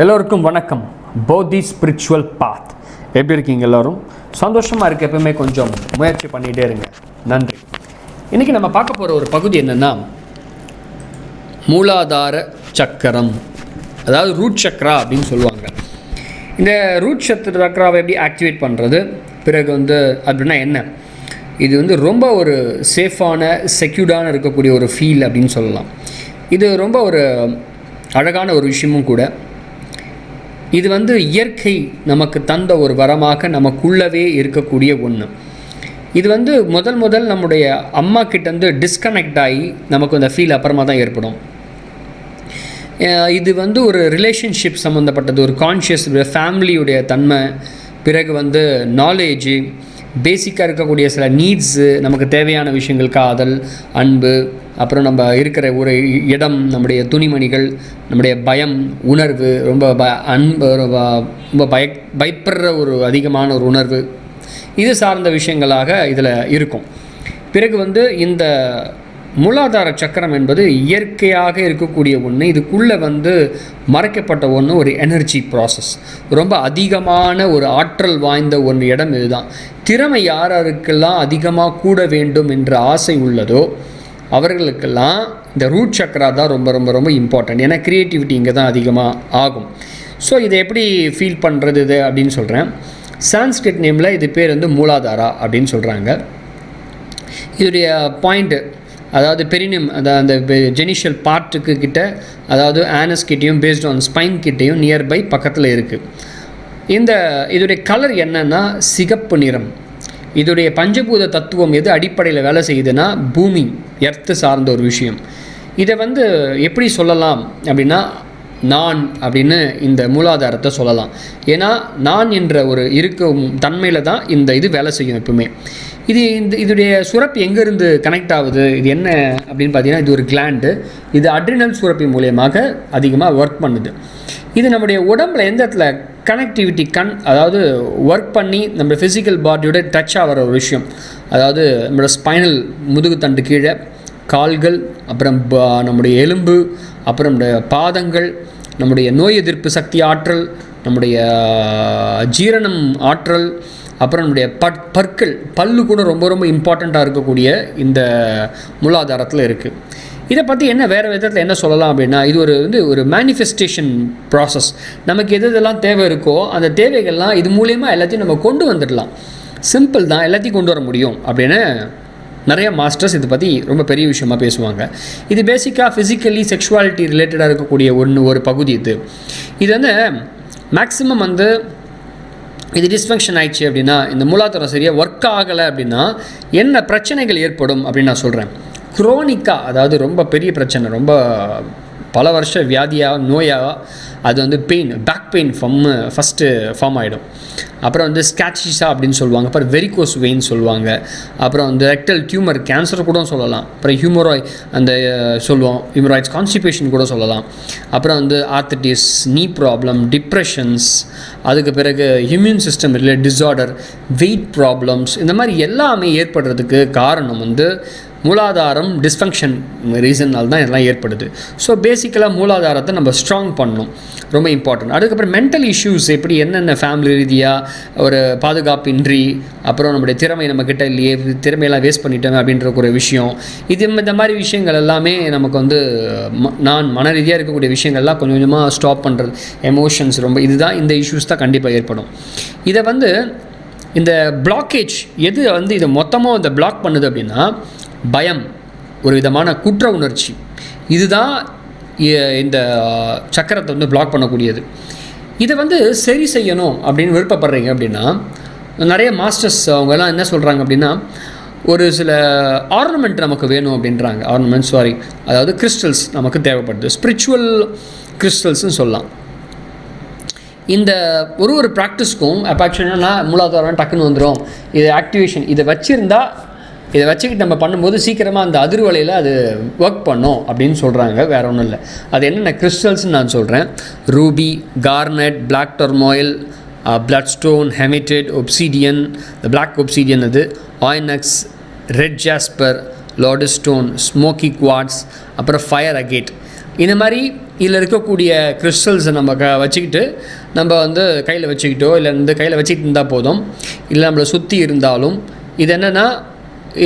எல்லோருக்கும் வணக்கம். போதி ஸ்பிரிச்சுவல் பாத். எப்படி இருக்கீங்க? எல்லோரும் சந்தோஷமாக இருக்க, எப்பவுமே கொஞ்சம் முயற்சி பண்ணிகிட்டே இருங்க. நன்றி. இன்றைக்கி நம்ம பார்க்க போகிற ஒரு பகுதி என்னென்னா மூலாதார சக்கரம், அதாவது ரூட் சக்ரா அப்படின்னு சொல்லுவாங்க. இந்த ரூட் சக்கராவை எப்படி ஆக்டிவேட் பண்ணுறது, பிறகு அப்படின்னா என்ன, இது ரொம்ப ஒரு சேஃபான செக்யூர்டான இருக்கக்கூடிய ஒரு ஃபீல் அப்படின்னு சொல்லலாம். இது ரொம்ப ஒரு அழகான ஒரு விஷயமும் கூட. இது இயற்கை நமக்கு தந்த ஒரு வரமாக நமக்குள்ளவே இருக்கக்கூடிய ஒன்று. இது முதல் நம்முடைய அம்மா கிட்டேருந்து டிஸ்கனெக்ட் ஆகி நமக்கு அந்த ஃபீல் அப்புறமா தான் ஏற்படும். இது ஒரு ரிலேஷன்ஷிப் சம்மந்தப்பட்டது, ஒரு கான்ஷியஸ் ஃபேமிலியுடைய தன்மை, பிறகு நாலேஜு, பேசிக்காக இருக்கக்கூடிய சில நீட்ஸு, நமக்கு தேவையான விஷயங்கள், காதல், அன்பு, அப்புறம் நம்ம இருக்கிற ஒரு இடம், நம்முடைய துணிமணிகள், நம்முடைய பயம், உணர்வு, ரொம்ப அன்பு, ரொம்ப பயப்படுற ஒரு அதிகமான ஒரு உணர்வு, இது சார்ந்த விஷயங்களாக இதில் இருக்கும். பிறகு இந்த மூலாதார சக்கரம் என்பது இயற்கையாக இருக்கக்கூடிய ஒன்று. இதுக்குள்ளே மறைக்கப்பட்ட ஒன்று, ஒரு எனர்ஜி ப்ராசஸ், ரொம்ப அதிகமான ஒரு ஆற்றல் வாய்ந்த ஒரு இடம். இதுதான் திறமை யாருக்கெல்லாம் அதிகமாக கூட வேண்டும் என்ற ஆசை உள்ளதோ அவர்களுக்கெல்லாம் இந்த ரூட் சக்கரா தான் ரொம்ப ரொம்ப ரொம்ப இம்பார்ட்டன்ட். ஏன்னா க்ரியேட்டிவிட்டி இங்கே தான் அதிகமாக ஆகும். ஸோ இதை எப்படி ஃபீல் பண்ணுறது இது அப்படின்னு சொல்கிறேன். சான்ஸ்கிரிட் நேமில் இது பேர் மூலாதாரா அப்படின்னு சொல்கிறாங்க. இதோடைய பாயிண்ட்டு, அதாவது பெரினியம், அந்த ஜெனிஷியல் பார்ட்டுக்கு கிட்ட, அதாவது ஆனஸ் கிட்டேயும் பேஸ்ட் ஆன் ஸ்பைன் கிட்டேயும் நியர்பை பக்கத்தில் இருக்குது. இதோடைய கலர் என்னென்னா சிகப்பு நிறம். இதோடைய பஞ்சபூத தத்துவம் எது அடிப்படையில் வேலை செய்யுதுன்னா பூமி, எர்த்து சார்ந்த ஒரு விஷயம். இதை எப்படி சொல்லலாம் அப்படின்னா நான் அப்படின்னு இந்த மூலாதாரத்தை சொல்லலாம். ஏன்னா நான் என்ற ஒரு இருக்கும் தன்மையில் தான் இது வேலை செய்யும் எப்பவுமே. இதோடைய சுரப்பு எங்கேருந்து கனெக்ட் ஆகுது, இது என்ன அப்படின்னு பார்த்தீங்கன்னா, இது ஒரு கிளாண்டு. இது அட்ரினல் சுரப்பி மூலியமாக அதிகமாக ஒர்க் பண்ணுது. இது நம்முடைய உடம்பில் எந்த இடத்துல கனெக்டிவிட்டி அதாவது ஒர்க் பண்ணி நம்ம ஃபிசிக்கல் பாடியோட டச் ஆகிற ஒரு விஷயம். அதாவது நம்மளோட ஸ்பைனல் முதுகு தண்டு கீழே, கால்கள், அப்புறம் நம்முடைய எலும்பு, அப்புறம் நம்முடைய பாதங்கள், நம்முடைய நோய் எதிர்ப்பு சக்தி ஆற்றல், நம்முடைய ஜீரணம் ஆற்றல், அப்புறம் நம்முடைய பற்கள், பல்லு கூட ரொம்ப ரொம்ப இம்பார்ட்டண்ட்டாக இருக்கக்கூடிய இந்த மூலாதாரத்தில் இருக்குது. இதை பற்றி என்ன வேறு விதத்தில் என்ன சொல்லலாம் அப்படின்னா, இது ஒரு மேனிஃபெஸ்டேஷன் ப்ராசஸ். நமக்கு எதெல்லாம் தேவை இருக்கோ அந்த தேவைகள்லாம் இது மூலயமா எல்லாத்தையும் நம்ம கொண்டு வந்துடலாம். சிம்பிள் தான், எல்லாத்தையும் கொண்டு வர முடியும் அப்படின்னு நிறைய மாஸ்டர்ஸ் இதை பற்றி ரொம்ப பெரிய விஷயமாக பேசுவாங்க. இது பேசிக்காக ஃபிசிக்கலி செக்ஷுவாலிட்டி ரிலேட்டடாக இருக்கக்கூடிய ஒரு பகுதி. இது மேக்ஸிமம் இது டிஸ்ஃபங்க்ஷன் ஆயிடுச்சு அப்படின்னா, இந்த மூலாதாரம் சரியாக ஒர்க் ஆகலை அப்படின்னா என்ன பிரச்சனைகள் ஏற்படும் அப்படின்னு நான் சொல்கிறேன். குரோனிக்காக, அதாவது ரொம்ப பெரிய பிரச்சனை, ரொம்ப பல வருஷ வியாதியாக, நோயாக, அது pain, back pain first form ஆகிடும். அப்புறம் ஸ்கேட்சிஸா அப்படின்னு சொல்லுவாங்க. அப்புறம் வெரிகோஸ் வெயின் சொல்லுவாங்க. அப்புறம் ரெக்டல் டியூமர், கேன்சர் கூட சொல்லலாம். அப்புறம் ஹியூமராய்ட்ஸ் கான்ஸ்டிபேஷன் கூட சொல்லலாம். அப்புறம் ஆர்த்தடிஸ், நீ ப்ராப்ளம், டிப்ரெஷன்ஸ், அதுக்கு பிறகு immune system related disorder, weight problems, இந்த மாதிரி எல்லாமே ஏற்படுறதுக்கு காரணம் மூலாதாரம் டிஸ்ஃபங்க்ஷன் ரீசனால் தான் இதெல்லாம் ஏற்படுது. ஸோ பேசிக்கலாக மூலாதாரத்தை நம்ம ஸ்ட்ராங் பண்ணணும், ரொம்ப இம்பார்ட்டன்ட். அதுக்கப்புறம் மென்டல் இஷ்யூஸ், எப்படி என்னென்ன ஃபேமிலி ரீதியாக ஒரு பாதுகாப்பின்றி, அப்புறம் நம்முடைய திறமை நம்மக்கிட்ட இல்லையே, திறமையெல்லாம் வேஸ்ட் பண்ணிட்டோம் அப்படின்ற ஒரு விஷயம், இந்த மாதிரி விஷயங்கள் எல்லாமே நமக்கு நான் மன ரீதியாக இருக்கக்கூடிய விஷயங்கள்லாம் கொஞ்சம் கொஞ்சமாக ஸ்டாப் பண்ணுறது, எமோஷன்ஸ் ரொம்ப, இதுதான் இந்த இஷ்யூஸ் தான் கண்டிப்பாக ஏற்படும். இதை இந்த பிளாக்கேஜ் எது இதை மொத்தமாக இந்த பிளாக் பண்ணுது அப்படின்னா, பயம், ஒரு விதமான குற்ற உணர்ச்சி, இதுதான் இந்த சக்கரத்தை பிளாக் பண்ணக்கூடியது. இதை சரி செய்யணும் அப்படின்னு விருப்பப்படுறீங்க அப்படின்னா, நிறைய மாஸ்டர்ஸ் அவங்கெல்லாம் என்ன சொல்கிறாங்க அப்படின்னா, ஒரு சில ஆர்னமெண்ட் நமக்கு வேணும் அப்படின்றாங்க. அதாவது கிறிஸ்டல்ஸ் நமக்கு தேவைப்படுது, ஸ்பிரிச்சுவல் கிறிஸ்டல்ஸ்னு சொல்லலாம். இந்த ஒரு ப்ராக்டிஸ்க்கும் அப்பாக்ஷன்னா மூலாதாரம் டக்குன்னு வந்துடும். இது ஆக்டிவேஷன், இதை வச்சுக்கிட்டு நம்ம பண்ணும்போது சீக்கிரமாக அந்த அதிர்வலையில் அது ஒர்க் பண்ணும் அப்படின்னு சொல்கிறாங்க. வேறு ஒன்றும் இல்லை. அது என்னென்ன கிறிஸ்டல்ஸ்ன்னு நான் சொல்கிறேன். Ruby, garnet, black tourmaline, blood stone, hematite, obsidian, black obsidian, onyx, red jasper, lotus stone, smoky quartz, அப்புறம் ஃபயர் அகேட். இந்த மாதிரி இதில் இருக்கக்கூடிய கிறிஸ்டல்ஸை நம்ம வச்சுக்கிட்டு நம்ம வந்து கையில் வச்சுக்கிட்டோ இல்லை கையில் வச்சுக்கிட்டு இருந்தால் போதும். இல்லை நம்மளை சுற்றி இருந்தாலும் இது என்னென்னா,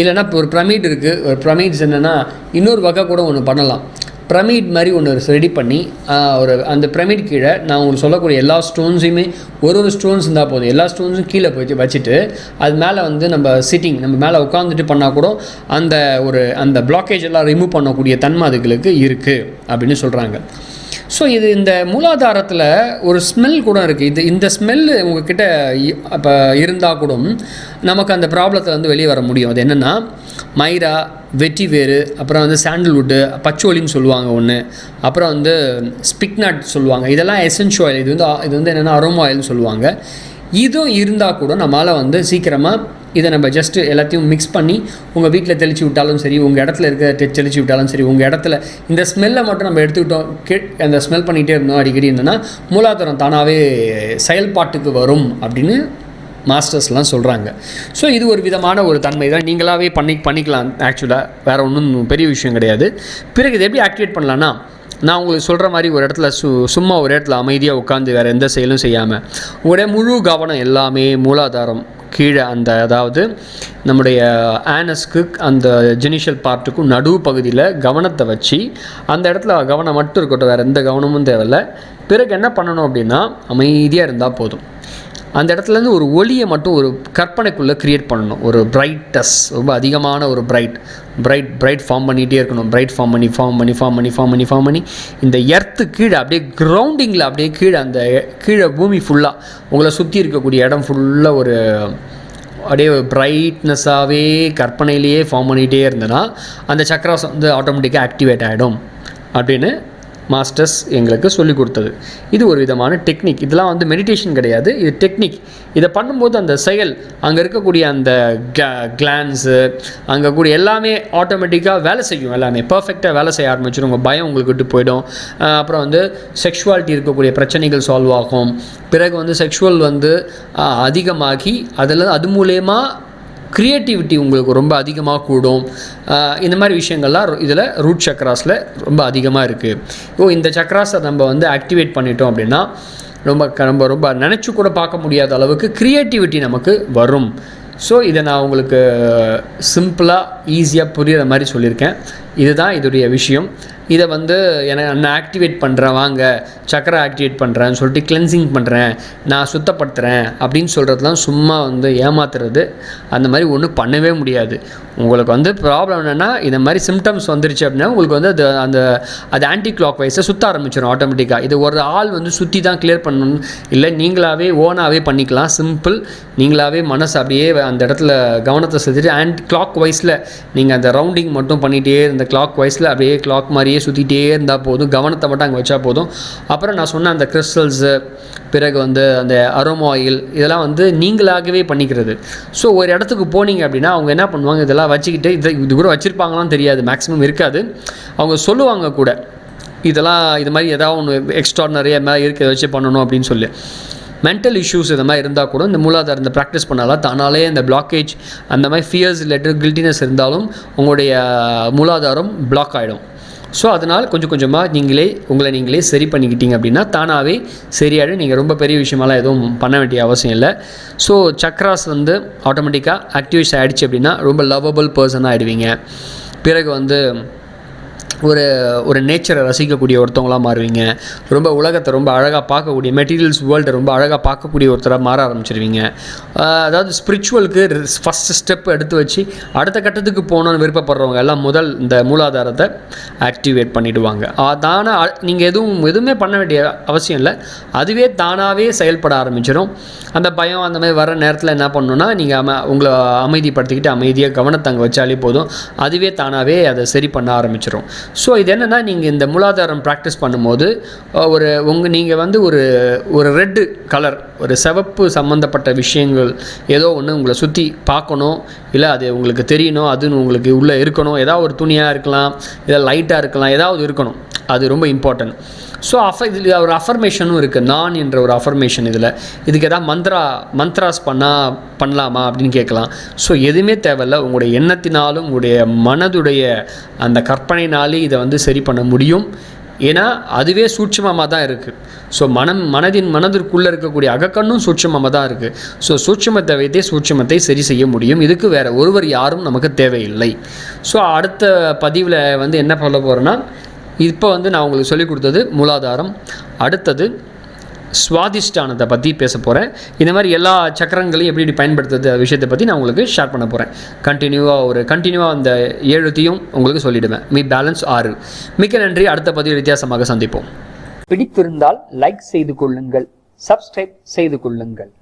இல்லைன்னா இப்போ ஒரு பிரமிட் இருக்குது. ஒரு பிரமிட்ஸ் என்னென்னா இன்னொரு வகை கூட ஒன்று பண்ணலாம். பிரமிட் மாதிரி ஒன்று ரெடி பண்ணி அந்த பிரமிட் கீழே நான் உங்களுக்கு சொல்லக்கூடிய எல்லா ஸ்டோன்ஸையுமே ஒரு ஸ்டோன்ஸ் இருந்தால் போதும். எல்லா ஸ்டோன்ஸும் கீழே போய் வச்சுட்டு அது மேலே வந்து நம்ம மேலே உட்காந்துட்டு பண்ணால் கூட அந்த பிளாக்கேஜ் எல்லாம் ரிமூவ் பண்ணக்கூடிய தன்மை அதுகளுக்கு இருக்குது அப்படின்னு சொல்கிறாங்க. ஸோ இது இந்த மூலாதாரத்தில் ஒரு ஸ்மெல் கூட இருக்குது. இந்த ஸ்மெல்லு உங்கள்கிட்ட இப்போ இருந்தால் கூட நமக்கு அந்த ப்ராப்ளத்தை வந்து வெளியே வர முடியும். அது என்னென்னா மைரா, வெட்டிவேரு, அப்புறம் வந்து சாண்டல்வுட்டு, பச்சோலின்னு சொல்லுவாங்க ஒன்று, அப்புறம் வந்து ஸ்பிக்னட் சொல்லுவாங்க. இதெல்லாம் எசென்ஷியல் ஆயில். இது வந்து என்னென்னா அரோமா ஆயில்னு சொல்லுவாங்க. இதுவும் இருந்தால் கூட நம்மளால் வந்து சீக்கிரமாக இதை நம்ம ஜஸ்ட்டு எல்லாத்தையும் மிக்ஸ் பண்ணி உங்கள் வீட்டில் தெளித்து விட்டாலும் சரி, உங்கள் இடத்துல இருக்க தெளித்து விட்டாலும் சரி, உங்கள் இடத்துல இந்த ஸ்மெல்லை மட்டும் நம்ம எடுத்துக்கிட்டோம், அந்த ஸ்மெல் பண்ணிகிட்டே இருந்தோம் அடிக்கடி என்னென்னா மூலாதாரம் தானாகவே செயல்பாட்டுக்கு வரும் அப்படின்னு மாஸ்டர்ஸ்லாம் சொல்கிறாங்க. ஸோ இது ஒரு விதமான ஒரு தன்மை தான், நீங்களாகவே பண்ணிக்கலாம். ஆக்சுவலாக வேறு ஒன்றும் பெரிய விஷயம் கிடையாது. பிறகு இதை எப்படி ஆக்டிவேட் பண்ணலான்னா, நான் உங்களுக்கு சொல்கிற மாதிரி ஒரு இடத்துல சும்மா ஒரு இடத்துல அமைதியாக உட்காந்து வேறு எந்த செயலும் செய்யாமல் உங்களுடைய முழு கவனம் எல்லாமே மூலாதாரம் கீழே அதாவது நம்முடைய ஆனஸ்க்கு அந்த ஜெனிஷியல் பார்ட்டுக்கும் நடுவு பகுதியில் கவனத்தை வச்சு அந்த இடத்துல கவனம் மட்டும் இருக்கட்டும், வேறு எந்த கவனமும் தேவையில்லை. பிறகு என்ன பண்ணணும் அப்படின்னா அமைதியாக இருந்தால் போதும். அந்த இடத்துலேருந்து ஒரு ஒளியை மட்டும் ஒரு கற்பனைக்குள்ளே க்ரியேட் பண்ணணும். ஒரு பிரைட்டஸ், ரொம்ப அதிகமான ஒரு பிரைட் ஃபார்ம் பண்ணிகிட்டே இருக்கணும். பிரைட் ஃபார்ம் பண்ணி இந்த எர்த்து கீழே அப்படியே கிரவுண்டிங்கில் அப்படியே கீழே பூமி ஃபுல்லாக உங்களை சுற்றி இருக்கக்கூடிய இடம் ஃபுல்லாக ஒரு அப்படியே பிரைட்னஸாகவே கற்பனையிலேயே ஃபார்ம் பண்ணிகிட்டே இருந்தேன்னா அந்த சக்கராஸ் வந்து ஆட்டோமேட்டிக்காக ஆக்டிவேட் ஆகிடும் அப்படின்னு மாஸ்டர்ஸ் எங்களுக்கு சொல்லிக் கொடுத்தது. இது ஒரு விதமான டெக்னிக். இதெல்லாம் வந்து மெடிடேஷன் கிடையாது, இது டெக்னிக். இதை பண்ணும்போது அந்த செயல் அங்கே இருக்கக்கூடிய அந்த கிளான்ஸு அங்கே கூடிய எல்லாமே ஆட்டோமேட்டிக்காக வேலை செய்யும். எல்லாமே பர்ஃபெக்டாக வேலை செய்ய ஆரம்பிச்சிடும். உங்கள் பயம் உங்களுக்கு விட்டு போயிடும். அப்புறம் வந்து செக்ஷுவாலிட்டி இருக்கக்கூடிய பிரச்சனைகள் சால்வ் ஆகும். பிறகு வந்து செக்ஷுவல் வந்து அதிகமாகி அது மூலயமா க்ரியேட்டிவிட்டி உங்களுக்கு ரொம்ப அதிகமாக கூடும். இந்த மாதிரி விஷயங்கள்லாம் இதில் ரூட் சக்ராஸில் ரொம்ப அதிகமாக இருக்குது. இந்த சக்ராஸை நம்ம வந்து ஆக்டிவேட் பண்ணிட்டோம் அப்படின்னா ரொம்ப நினச்சி கூட பார்க்க முடியாத அளவுக்கு க்ரியேட்டிவிட்டி நமக்கு வரும். ஸோ இதை நான் உங்களுக்கு சிம்பிளாக ஈஸியாக புரிகிற மாதிரி சொல்லியிருக்கேன். இதுதான் இதோடைய விஷயம். இதை வந்து நான் ஆக்டிவேட் பண்ணுறேன், வாங்க சக்கரை ஆக்டிவேட் பண்ணுறேன்னு சொல்லிட்டு கிளென்சிங் பண்ணுறேன், நான் சுத்தப்படுத்துகிறேன் அப்படின்னு சொல்கிறதுலாம் சும்மா வந்து ஏமாத்துறது. அந்த மாதிரி ஒன்றும் பண்ணவே முடியாது. உங்களுக்கு வந்து ப்ராப்ளம் என்னென்னா இந்த மாதிரி சிம்டம்ஸ் வந்துருச்சு அப்படின்னா உங்களுக்கு வந்து அது ஆன்டி கிளாக் வைஸை சுற்ற ஆரம்பிச்சிடும் ஆட்டோமேட்டிக்காக. இது ஒரு ஆள் வந்து சுற்றி தான் கிளியர் பண்ணணும் இல்லை, நீங்களாகவே ஓனாகவே பண்ணிக்கலாம். சிம்பிள். நீங்களாகவே மனசு அப்படியே அந்த இடத்துல கவனத்தை செஞ்சுட்டு ஆன்டி கிளாக் வைஸில் நீங்கள் அந்த ரவுண்டிங் மட்டும் பண்ணிகிட்டே இந்த கிளாக் வைஸில் அப்படியே கிளாக் மாதிரியே சுற்றிட்டே இருந்தால் போதும். கவனத்தை மட்டும் அங்கே வச்சா போதும். அப்புறம் நான் சொன்ன அந்த கிறிஸ்டல்ஸு, பிறகு வந்து அந்த அரோமா ஆயில், இதெல்லாம் வந்து நீங்களாகவே பண்ணிக்கிறது. ஸோ ஒரு இடத்துக்கு போனீங்க அப்படின்னா அவங்க என்ன பண்ணுவாங்க, இதெல்லாம் வச்சுக்கிட்டு இது கூட வச்சுருப்பாங்களான்னு தெரியாது, மேக்ஸிமம் இருக்காது. அவங்க சொல்லுவாங்க கூட இதெல்லாம் இது மாதிரி ஏதாவது ஒன்று எக்ஸ்ட்ரானரியாக மாதிரி இருக்கிறத வச்சு பண்ணணும் அப்படின்னு சொல்லி. மென்டல் இஷ்யூஸ் இது மாதிரி இருந்தால் கூட இந்த மூலாதாரத்தை ப்ராக்டிஸ் பண்ணாலும் தானாலே இந்த பிளாக்கேஜ் அந்த மாதிரி ஃபியர்ஸ் இல்லாட்டி கில்ட்டினஸ் இருந்தாலும் உங்களுடைய மூலாதாரம் பிளாக் ஆகிடும். ஸோ அதனால் கொஞ்சம் கொஞ்சமாக உங்களை நீங்களே சரி பண்ணிக்கிட்டீங்க அப்படின்னா தானாகவே சரியாயிடும். நீங்கள் ரொம்ப பெரிய விஷயமெல்லாம் எதுவும் பண்ண வேண்டிய அவசியம் இல்லை. ஸோ சக்ராஸ் வந்து ஆட்டோமேட்டிக்காக ஆக்டிவேட் ஆகிடுச்சு அப்படின்னா ரொம்ப லவ்வபிள் பர்சனாக ஆகிடுவீங்க. பிறகு வந்து ஒரு நேச்சரை ரசிக்கக்கூடிய ஒருத்தவங்களாக மாறுவீங்க. ரொம்ப உலகத்தை ரொம்ப அழகாக பார்க்கக்கூடிய, மெட்டீரியல்ஸ் வேர்ல்டை ரொம்ப அழகாக பார்க்கக்கூடிய ஒருத்தராக மாற ஆரம்பிச்சிருவீங்க. அதாவது ஸ்பிரிச்சுவலுக்கு ஃபஸ்ட் ஸ்டெப் எடுத்து வச்சு அடுத்த கட்டத்துக்கு போகணுன்னு விருப்பப்படுறவங்க எல்லாம் இந்த மூலாதாரத்தை ஆக்டிவேட் பண்ணிவிடுவாங்க. தானாக நீங்கள் எதுவுமே பண்ண வேண்டிய அவசியம் இல்லை, அதுவே தானாகவே செயல்பட ஆரம்பிச்சிடும். அந்த பயம் அந்த மாதிரி வர நேரத்தில் என்ன பண்ணணுன்னா நீங்கள் உங்களை அமைதிப்படுத்திக்கிட்டு அமைதியாக கவனத்தை அங்கே வச்சாலே போதும், அதுவே தானாகவே அதை சரி பண்ண ஆரம்பிச்சிடும். ஸோ இது என்னென்னா நீங்கள் இந்த மூலாதாரம் ப்ராக்டிஸ் பண்ணும்போது நீங்கள் வந்து ஒரு ரெட்டு கலர், ஒரு சிவப்பு சம்மந்தப்பட்ட விஷயங்கள் ஏதோ ஒன்று உங்களை சுற்றி பார்க்கணும், இல்லை அது உங்களுக்கு தெரியணும், அது உங்களுக்கு உள்ளே இருக்கணும். ஏதாவது ஒரு துணியாக இருக்கலாம், ஏதாவது லைட்டாக இருக்கலாம், ஏதாவது இருக்கணும். அது ரொம்ப இம்பார்ட்டன்ட். ஸோ இதில் ஒரு அஃபர்மேஷனும் இருக்குது, நான் என்ற ஒரு அஃபர்மேஷன். இதுக்கு எதாவது மந்த்ராஸ் பண்ணலாமா அப்படின்னு கேட்கலாம். ஸோ எதுவுமே தேவையில்லை, உங்களுடைய எண்ணத்தினாலும் உங்களுடைய மனதுடைய அந்த கற்பனைனாலே இதை வந்து சரி பண்ண முடியும். ஏன்னா அதுவே சூட்சுமமாக தான் இருக்குது. ஸோ மனதிற்குள்ளே இருக்கக்கூடிய அகக்கண்ணும் சூட்சுமமாக தான் இருக்குது. ஸோ சூட்சுமத்தை வைத்தே சூட்சுமத்தை சரி செய்ய முடியும். இதுக்கு வேறு ஒருவர் யாரும் நமக்கு தேவையில்லை. ஸோ அடுத்த பதிவில் வந்து என்ன சொல்ல போகிறேன்னா, இப்போ வந்து நான் உங்களுக்கு சொல்லிக் கொடுத்தது மூலாதாரம். அடுத்தது சுவாதிஷ்டானத்தை பற்றி பேச போகிறேன். இந்த மாதிரி எல்லா சக்கரங்களையும் எப்படி பயன்படுத்துறது விஷயத்தை பற்றி நான் உங்களுக்கு ஷேர் பண்ண போகிறேன். கண்டினியூவாக அந்த 7 உங்களுக்கு சொல்லிவிடுவேன். பேலன்ஸ் 6. மிக்க நன்றி. அடுத்த பதிவு வித்தியாசமாக சந்திப்போம். பிடித்திருந்தால் லைக் செய்து கொள்ளுங்கள், சப்ஸ்கிரைப் செய்து கொள்ளுங்கள்.